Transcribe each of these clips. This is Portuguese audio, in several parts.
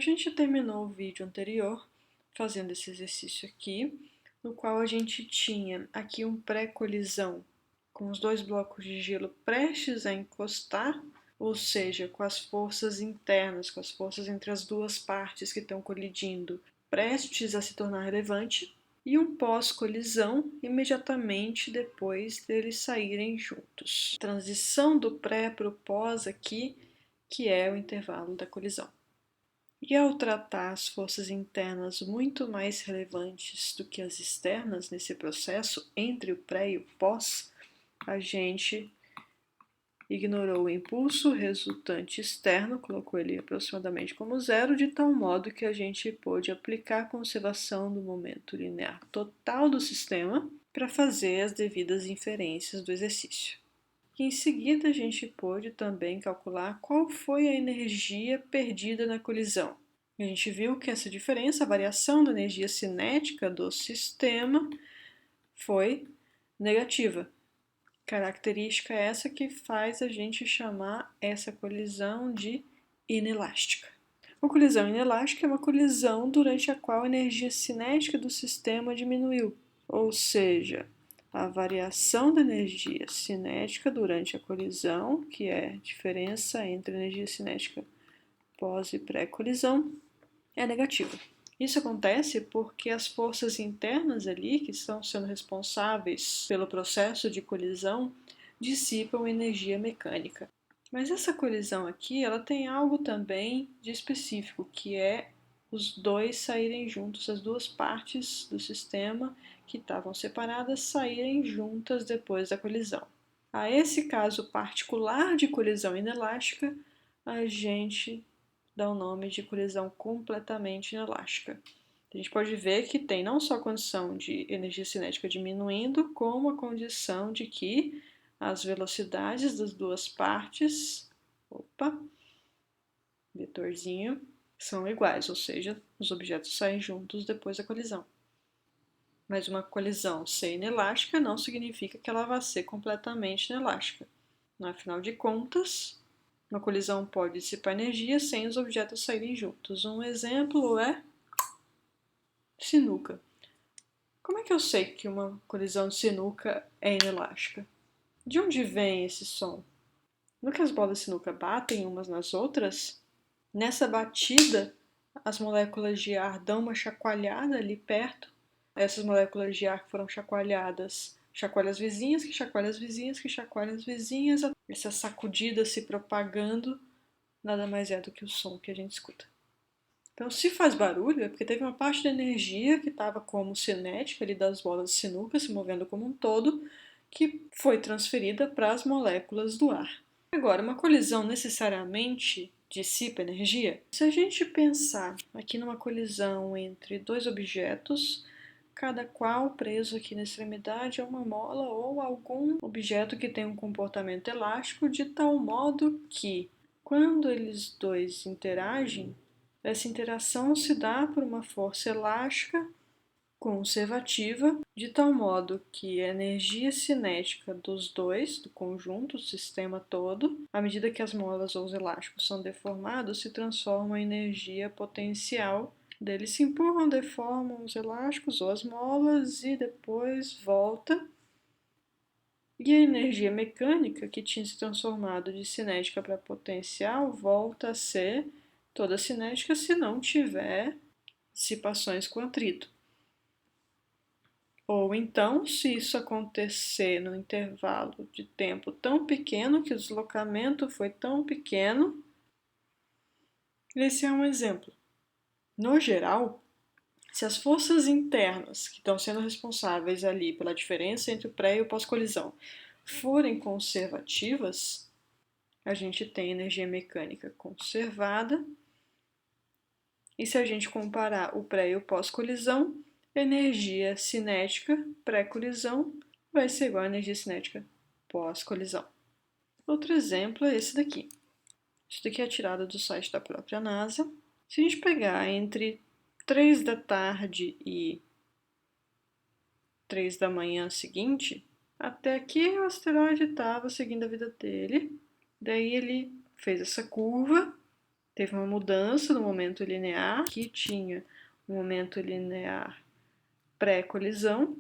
gente terminou o vídeo anterior fazendo esse exercício aqui, no qual a gente tinha aqui um pré-colisão com os dois blocos de gelo prestes a encostar, ou seja, com as forças internas, com as forças entre as duas partes que estão colidindo, prestes a se tornar relevante, e um pós-colisão imediatamente depois deles saírem juntos. Transição do pré para o pós aqui, que é o intervalo da colisão. E ao tratar as forças internas muito mais relevantes do que as externas nesse processo, entre o pré e o pós, a gente ignorou o impulso resultante externo, colocou ele aproximadamente como zero, de tal modo que a gente pôde aplicar a conservação do momento linear total do sistema para fazer as devidas inferências do exercício. E em seguida a gente pôde também calcular qual foi a energia perdida na colisão. A gente viu que essa diferença, a variação da energia cinética do sistema, foi negativa. Característica essa que faz a gente chamar essa colisão de inelástica. Uma colisão inelástica é uma colisão durante a qual a energia cinética do sistema diminuiu, ou seja, a variação da energia cinética durante a colisão, que é a diferença entre a energia cinética pós e pré-colisão, é negativa. Isso acontece porque as forças internas ali, que estão sendo responsáveis pelo processo de colisão, dissipam energia mecânica. Mas essa colisão aqui, ela tem algo também de específico, que é os dois saírem juntos, as duas partes do sistema que estavam separadas saírem juntas depois da colisão. A esse caso particular de colisão inelástica, a gente dá o nome de colisão completamente inelástica. A gente pode ver que tem não só a condição de energia cinética diminuindo, como a condição de que as velocidades das duas partes, vetorzinho, são iguais, ou seja, os objetos saem juntos depois da colisão. Mas uma colisão ser inelástica não significa que ela vá ser completamente inelástica. Afinal de contas, uma colisão pode dissipar energia sem os objetos saírem juntos. Um exemplo é sinuca. Como é que eu sei que uma colisão de sinuca é inelástica? De onde vem esse som? No que as bolas de sinuca batem umas nas outras, nessa batida, as moléculas de ar dão uma chacoalhada ali perto. Essas moléculas de ar que foram chacoalhadas, chacoalham as vizinhas, que chacoalham as vizinhas, que chacoalham as vizinhas. Essa sacudida se propagando nada mais é do que o som que a gente escuta. Então, se faz barulho, é porque teve uma parte da energia que estava como cinética ali das bolas de sinuca, se movendo como um todo, que foi transferida para as moléculas do ar. Agora, uma colisão necessariamente dissipa energia? Se a gente pensar aqui numa colisão entre dois objetos, cada qual preso aqui na extremidade a uma mola ou algum objeto que tem um comportamento elástico, de tal modo que, quando eles dois interagem, essa interação se dá por uma força elástica conservativa, de tal modo que a energia cinética dos dois, do conjunto, do sistema todo, à medida que as molas ou os elásticos são deformados, se transforma em energia potencial. Eles se empurram, deformam os elásticos ou as molas e depois volta. E a energia mecânica, que tinha se transformado de cinética para potencial, volta a ser toda cinética se não tiver dissipações com atrito. Ou então, se isso acontecer num intervalo de tempo tão pequeno, que o deslocamento foi tão pequeno, esse é um exemplo. No geral, se as forças internas que estão sendo responsáveis ali pela diferença entre o pré e o pós-colisão forem conservativas, a gente tem energia mecânica conservada. E se a gente comparar o pré e o pós-colisão, energia cinética pré-colisão vai ser igual a energia cinética pós-colisão. Outro exemplo é esse daqui. Isso daqui é tirado do site da própria NASA. Se a gente pegar entre 3 da tarde e 3 da manhã seguinte, até aqui o asteroide estava seguindo a vida dele. Daí ele fez essa curva Teve uma mudança no momento linear, que tinha um momento linear pré-colisão,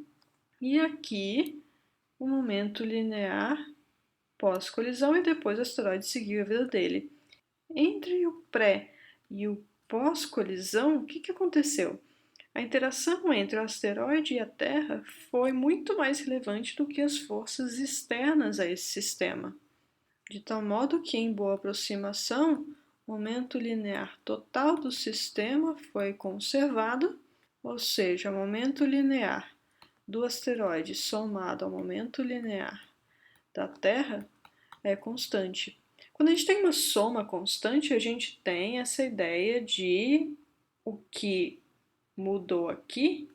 e aqui o momento linear pós-colisão, e depois o asteroide seguiu a vida dele. Entre o pré e o pós-colisão, o que aconteceu? A interação entre o asteroide e a Terra foi muito mais relevante do que as forças externas a esse sistema, de tal modo que, em boa aproximação, o momento linear total do sistema foi conservado, ou seja, o momento linear do asteroide somado ao momento linear da Terra é constante. Quando a gente tem uma soma constante, a gente tem essa ideia de o que mudou aqui,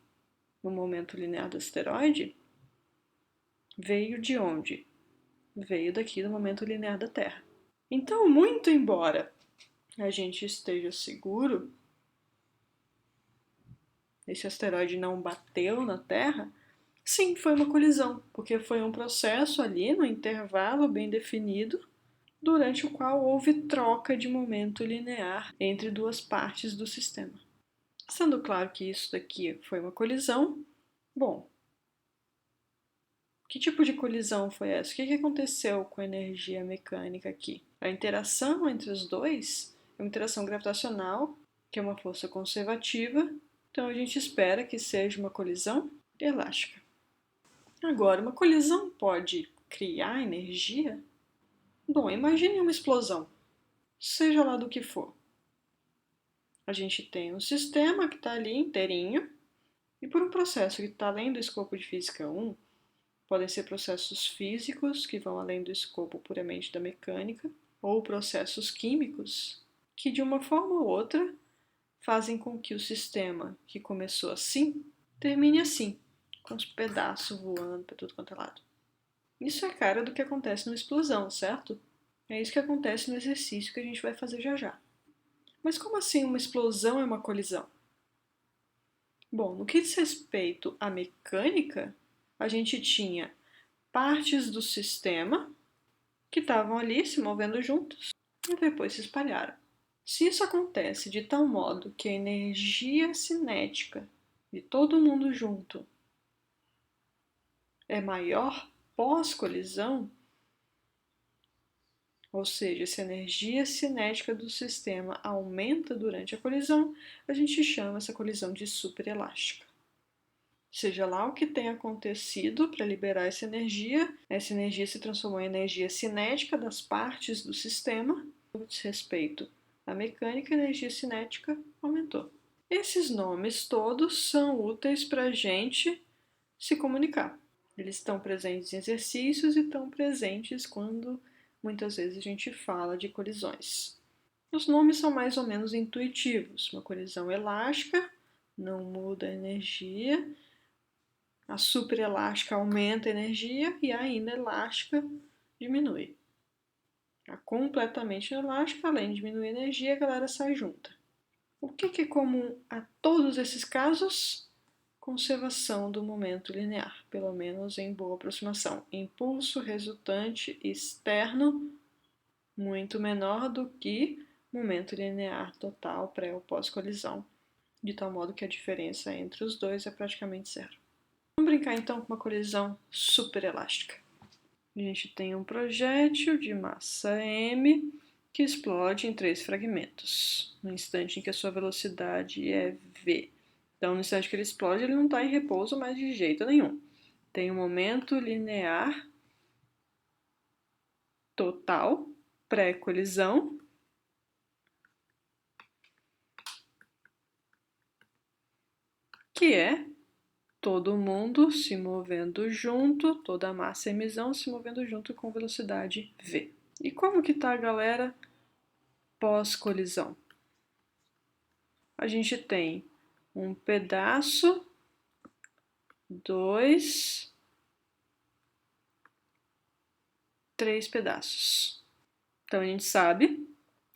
no momento linear do asteroide, veio de onde? Veio daqui do momento linear da Terra. Então, muito embora a gente esteja seguro, esse asteroide não bateu na Terra, sim, foi uma colisão, porque foi um processo ali no intervalo bem definido, durante o qual houve troca de momento linear entre duas partes do sistema. Sendo claro que isso daqui foi uma colisão, bom, que tipo de colisão foi essa? O que aconteceu com a energia mecânica aqui? A interação entre os dois é uma interação gravitacional, que é uma força conservativa, então a gente espera que seja uma colisão elástica. Agora, uma colisão pode criar energia? Bom, imagine uma explosão, seja lá do que for. A gente tem um sistema que está ali inteirinho, e por um processo que está além do escopo de física 1, podem ser processos físicos que vão além do escopo puramente da mecânica, ou processos químicos que, de uma forma ou outra, fazem com que o sistema que começou assim termine assim, com os pedaços voando para tudo quanto é lado. Isso é a cara do que acontece numa explosão, certo? É isso que acontece no exercício que a gente vai fazer já já. Mas como assim uma explosão é uma colisão? Bom, no que diz respeito à mecânica, a gente tinha partes do sistema que estavam ali se movendo juntas e depois se espalharam. Se isso acontece de tal modo que a energia cinética de todo mundo junto é maior pós-colisão, ou seja, se a energia cinética do sistema aumenta durante a colisão, a gente chama essa colisão de superelástica. Seja lá o que tenha acontecido para liberar essa energia se transformou em energia cinética das partes do sistema. No que diz respeito à mecânica, a energia cinética aumentou. Esses nomes todos são úteis para a gente se comunicar. Eles estão presentes em exercícios e estão presentes quando muitas vezes a gente fala de colisões. Os nomes são mais ou menos intuitivos. Uma colisão elástica não muda a energia, a superelástica aumenta a energia e a inelástica diminui. A completamente elástica, além de diminuir a energia, a galera sai junta. O que é comum a todos esses casos? Conservação do momento linear, pelo menos em boa aproximação. Impulso resultante externo muito menor do que momento linear total pré ou pós-colisão, de tal modo que a diferença entre os dois é praticamente zero. Vamos brincar então com uma colisão superelástica. A gente tem um projétil de massa m que explode em 3 fragmentos, no instante em que a sua velocidade é v. Então, no instante que ele explode, ele não está em repouso mais de jeito nenhum. Tem um momento linear total, pré-colisão, que é todo mundo se movendo junto, toda a massa em emissão se movendo junto com velocidade v. E como que tá a galera pós-colisão? A gente tem um pedaço, 2, 3 pedaços. Então a gente sabe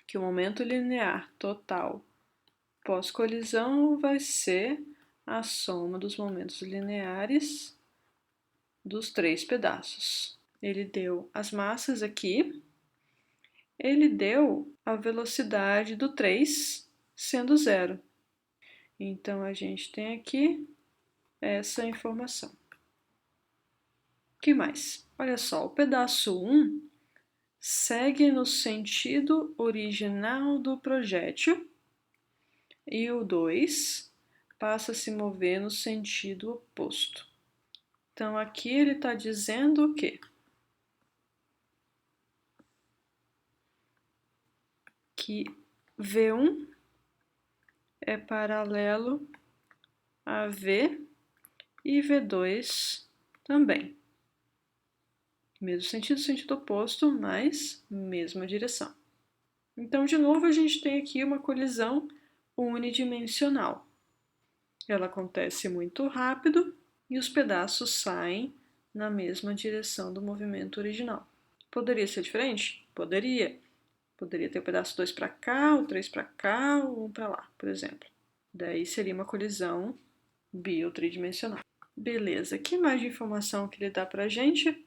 que o momento linear total pós-colisão vai ser a soma dos momentos lineares dos 3 pedaços. Ele deu as massas aqui ele deu a velocidade do 3 sendo 0. Então, a gente tem aqui essa informação. O que mais? Olha só, o pedaço 1 segue no sentido original do projétil e o 2 passa a se mover no sentido oposto. Então, aqui ele está dizendo o quê? Que V1 é paralelo a V e V2 também. Mesmo sentido, sentido oposto, mas mesma direção. Então, de novo, a gente tem aqui uma colisão unidimensional. Ela acontece muito rápido e os pedaços saem na mesma direção do movimento original. Poderia ser diferente? Poderia. Poderia ter o pedaço 2 para cá, o 3 para cá, o 1 para lá, por exemplo. Daí seria uma colisão biotridimensional. Beleza, que mais de informação que ele dá para a gente?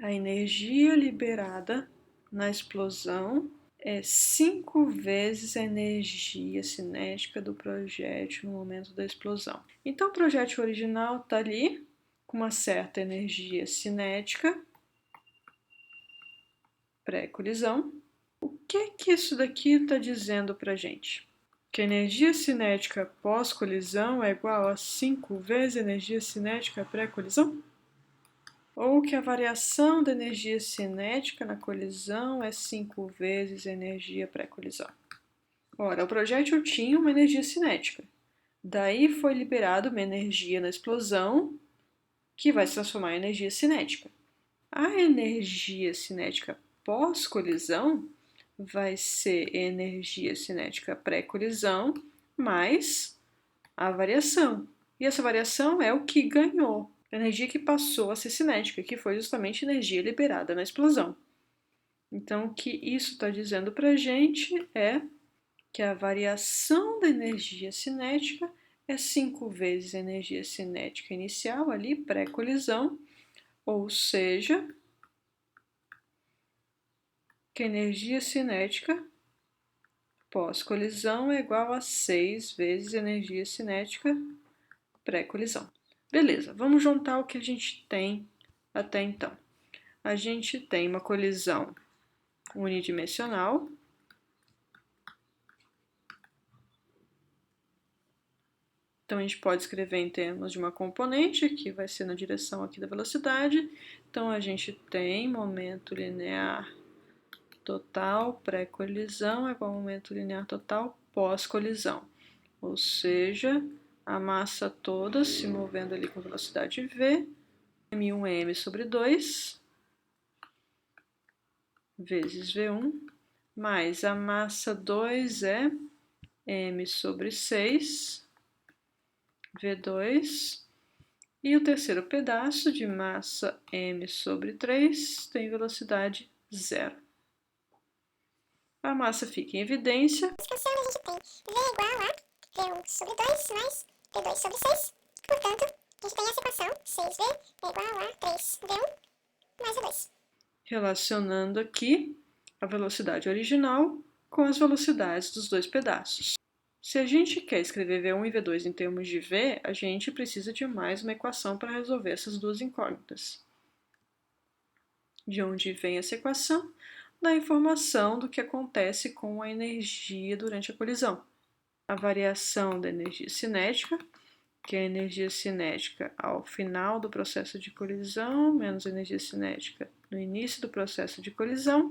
A energia liberada na explosão é 5 vezes a energia cinética do projétil no momento da explosão. Então, o projétil original está ali com uma certa energia cinética, pré-colisão. O que isso daqui está dizendo para a gente? Que a energia cinética pós-colisão é igual a 5 vezes a energia cinética pré-colisão? Ou que a variação da energia cinética na colisão é 5 vezes a energia pré-colisão? Ora, o projétil tinha uma energia cinética. Daí foi liberada uma energia na explosão que vai se transformar em energia cinética. A energia cinética pós-colisão vai ser energia cinética pré-colisão mais a variação. E essa variação é o que ganhou, a energia que passou a ser cinética, que foi justamente a energia liberada na explosão. Então, o que isso está dizendo para a gente é que a variação da energia cinética é 5 vezes a energia cinética inicial, ali, pré-colisão, ou seja, que a energia cinética pós-colisão é igual a 6 vezes a energia cinética pré-colisão. Beleza, vamos juntar o que a gente tem até então. A gente tem uma colisão unidimensional, então a gente pode escrever em termos de uma componente, que vai ser na direção aqui da velocidade. Então a gente tem momento linear total pré-colisão é igual ao momento linear total pós-colisão. Ou seja, a massa toda se movendo ali com velocidade v, m1 é m sobre 2, vezes v1, mais a massa 2 é m sobre 6, v2, e o terceiro pedaço de massa m sobre 3 tem velocidade 0. A massa fica em evidência. A gente tem V igual a V1 sobre 2 mais V2 sobre 6. Portanto, a gente tem essa equação 6V é igual a 3V1 mais V2. Relacionando aqui a velocidade original com as velocidades dos dois pedaços. Se a gente quer escrever V1 e V2 em termos de V, a gente precisa de mais uma equação para resolver essas duas incógnitas. De onde vem essa equação? Da informação do que acontece com a energia durante a colisão. A variação da energia cinética, que é a energia cinética ao final do processo de colisão, menos a energia cinética no início do processo de colisão,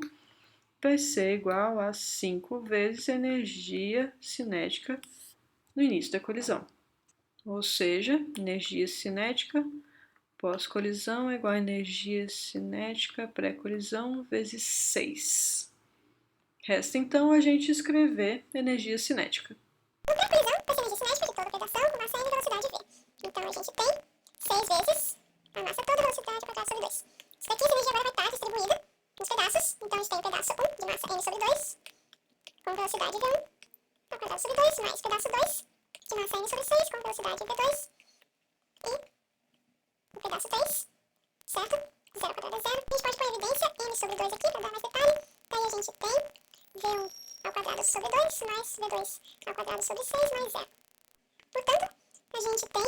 vai ser igual a 5 vezes a energia cinética no início da colisão. Ou seja, energia cinética pós-colisão é igual a energia cinética pré-colisão vezes 6. Resta então a gente escrever energia cinética. No pré-colisão, vai ser energia cinética de toda a pedação com massa m velocidade v. Então a gente tem 6 vezes a massa toda velocidade quadrada sobre 2. Isso daqui, essa energia agora vai estar distribuída nos pedaços. Então a gente tem o pedaço 1 de massa m sobre 2 com velocidade v1 ao quadrado sobre 2 mais pedaço 2 de massa m sobre 6 com velocidade v2 e o pedaço 3, certo? 0 ao quadrado é 0. A gente pode pôr em evidência m sobre 2 aqui para dar mais detalhe. Daí a gente tem V1 ao quadrado sobre 2 mais V2 ao quadrado sobre 6 mais 0. Portanto, a gente tem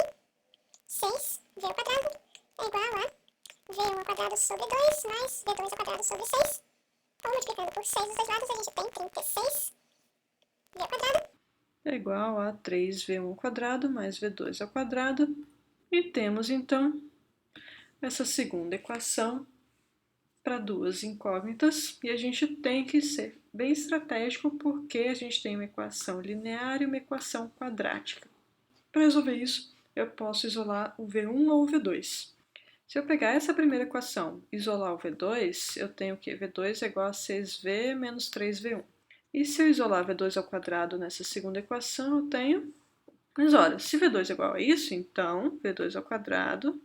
6V ao quadrado é igual a V1 ao quadrado sobre 2 mais V2 ao quadrado sobre 6. Então, multiplicando por 6 dos dois lados, a gente tem 36V ao quadrado. É igual a 3V1 ao quadrado mais V2 ao quadrado. E temos, então, essa segunda equação para duas incógnitas. E a gente tem que ser bem estratégico porque a gente tem uma equação linear e uma equação quadrática. Para resolver isso, eu posso isolar o V1 ou o V2. Se eu pegar essa primeira equação e isolar o V2, eu tenho que V2 é igual a 6V menos 3V1. E se eu isolar V2 ao quadrado nessa segunda equação, eu tenho... Mas olha, se V2 é igual a isso, então V2 ao quadrado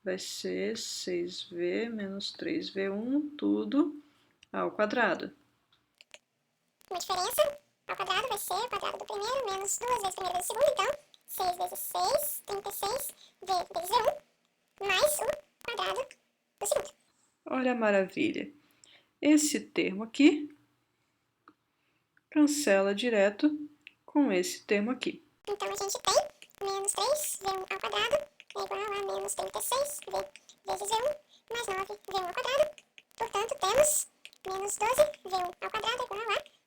vai ser 6V menos 3V1, tudo ao quadrado. Uma diferença ao quadrado vai ser o quadrado do primeiro menos 2 vezes o primeiro vezes o segundo. Então, 6 vezes 6, 36V vezes V1, mais o quadrado do segundo. Olha a maravilha. Esse termo aqui cancela direto com esse termo aqui. Então, a gente tem menos 3V1 ao quadrado é igual a menos 36V vezes V1 mais 9V1 ao quadrado. Portanto, temos menos 12V1 ao quadrado é igual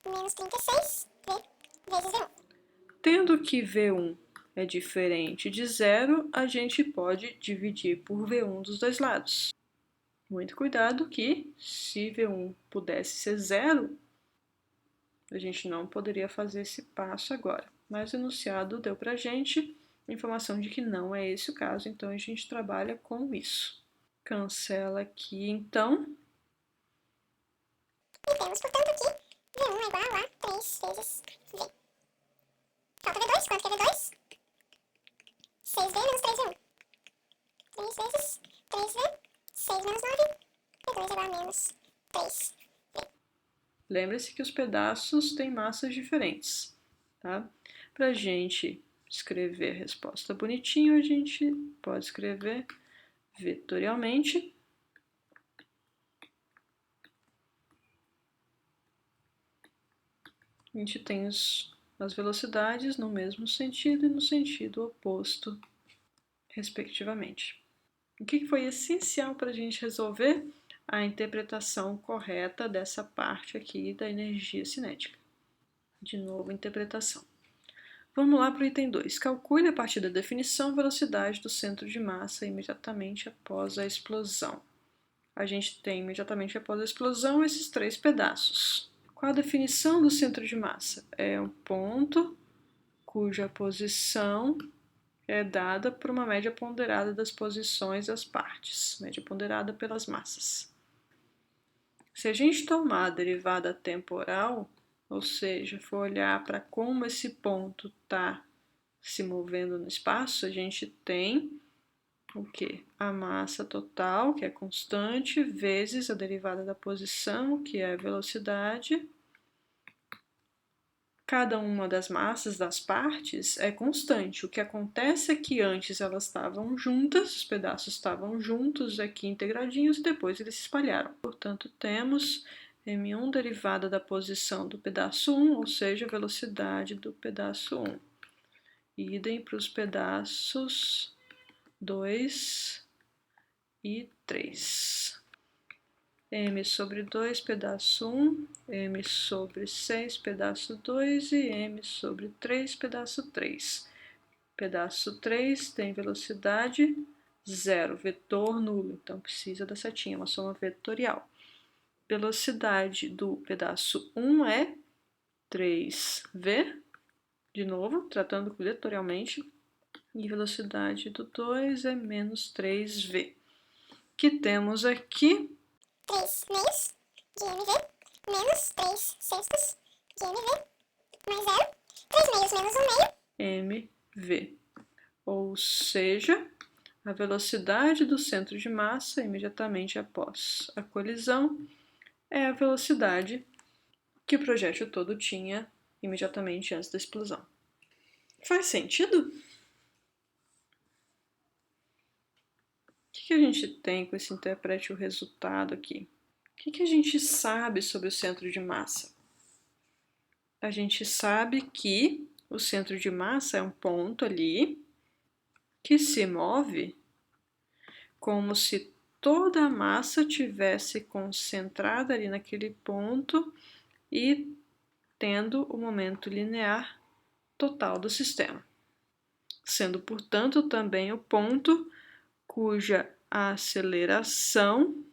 a menos 36V vezes V1. Tendo que V1 é diferente de zero, a gente pode dividir por V1 dos dois lados. Muito cuidado que, se V1 pudesse ser zero, a gente não poderia fazer esse passo agora. Mas o enunciado deu para a gente a informação de que não é esse o caso, então a gente trabalha com isso. Cancela aqui, então. E temos, portanto, aqui V1 é igual a 3 vezes V. Falta V2, quanto que é V2? 6V menos 3V1. 3 vezes 3V, 6 menos 9, V2 é igual a menos 3. Lembre-se que os pedaços têm massas diferentes, tá? Para a gente escrever a resposta bonitinho, a gente pode escrever vetorialmente. A gente tem as velocidades no mesmo sentido e no sentido oposto, respectivamente. O que foi essencial para a gente resolver? A interpretação correta dessa parte aqui da energia cinética. De novo, interpretação. Vamos lá para o item 2. Calcule a partir da definição a velocidade do centro de massa imediatamente após a explosão. A gente tem imediatamente após a explosão esses três pedaços. Qual a definição do centro de massa? É um ponto cuja posição é dada por uma média ponderada das posições das partes, média ponderada pelas massas. Se a gente tomar a derivada temporal, ou seja, for olhar para como esse ponto está se movendo no espaço, a gente tem o quê? A massa total, que é constante, vezes a derivada da posição, que é a velocidade. Cada uma das massas das partes é constante. O que acontece é que antes elas estavam juntas, os pedaços estavam juntos aqui integradinhos e depois eles se espalharam. Portanto, temos m1 derivada da posição do pedaço 1, ou seja, a velocidade do pedaço 1. Idem para os pedaços 2 e 3. M sobre 2, pedaço 1, M sobre 6, pedaço 2 e M sobre 3, pedaço 3. Pedaço 3 tem velocidade 0, vetor nulo, então precisa da setinha, uma soma vetorial. Velocidade do pedaço 1 é 3v, de novo, tratando vetorialmente, e velocidade do 2 é menos 3v. Que temos aqui 3 meios de mv menos 3 sextos de mv mais 0. 3 meios menos 1 meio. mv. Ou seja, a velocidade do centro de massa imediatamente após a colisão é a velocidade que o projétil todo tinha imediatamente antes da explosão. Faz sentido? O que a gente tem com esse interprete o resultado aqui? que a gente sabe sobre o centro de massa? A gente sabe que o centro de massa é um ponto ali que se move como se toda a massa tivesse concentrada ali naquele ponto e tendo o momento linear total do sistema, sendo, portanto, também o ponto cuja aceleração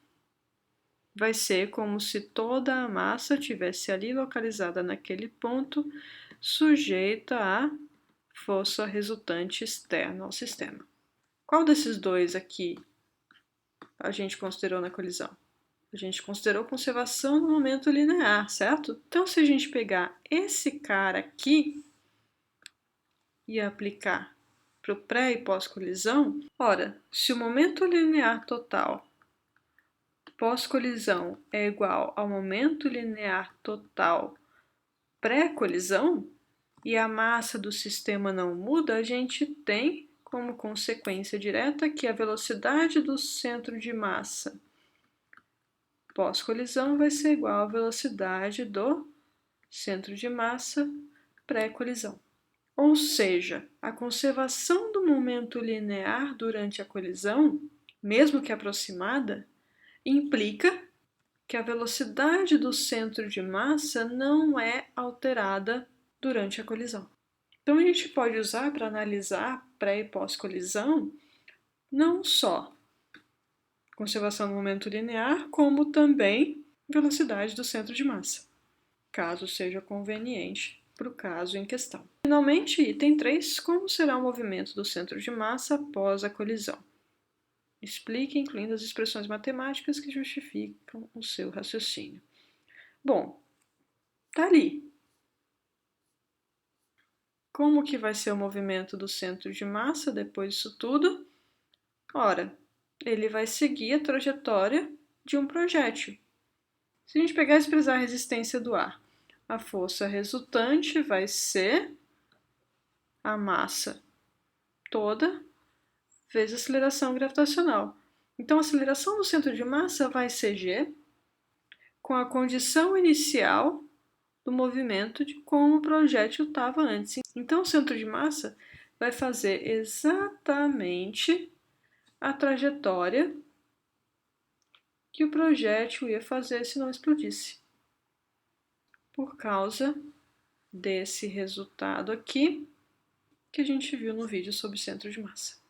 vai ser como se toda a massa tivesse ali localizada naquele ponto, sujeita à força resultante externa ao sistema. Qual desses dois aqui a gente considerou na colisão? A gente considerou conservação no momento linear, certo? Então, se a gente pegar esse cara aqui e aplicar para o pré e pós-colisão, ora, se o momento linear total pós-colisão é igual ao momento linear total pré-colisão e a massa do sistema não muda, a gente tem como consequência direta que a velocidade do centro de massa pós-colisão vai ser igual à velocidade do centro de massa pré-colisão. Ou seja, a conservação do momento linear durante a colisão, mesmo que aproximada, implica que a velocidade do centro de massa não é alterada durante a colisão. Então a gente pode usar para analisar pré e pós-colisão não só conservação do momento linear, como também velocidade do centro de massa, caso seja conveniente para o caso em questão. Finalmente, item 3, como será o movimento do centro de massa após a colisão? Explique, incluindo as expressões matemáticas que justificam o seu raciocínio. Bom, tá ali. Como que vai ser o movimento do centro de massa depois disso tudo? Ora, ele vai seguir a trajetória de um projétil. Se a gente pegar e expressar a resistência do ar, a força resultante vai ser a massa toda vezes a aceleração gravitacional. Então, a aceleração do centro de massa vai ser g, com a condição inicial do movimento de como o projétil estava antes. Então, o centro de massa vai fazer exatamente a trajetória que o projétil ia fazer se não explodisse, por causa desse resultado aqui que a gente viu no vídeo sobre centro de massa.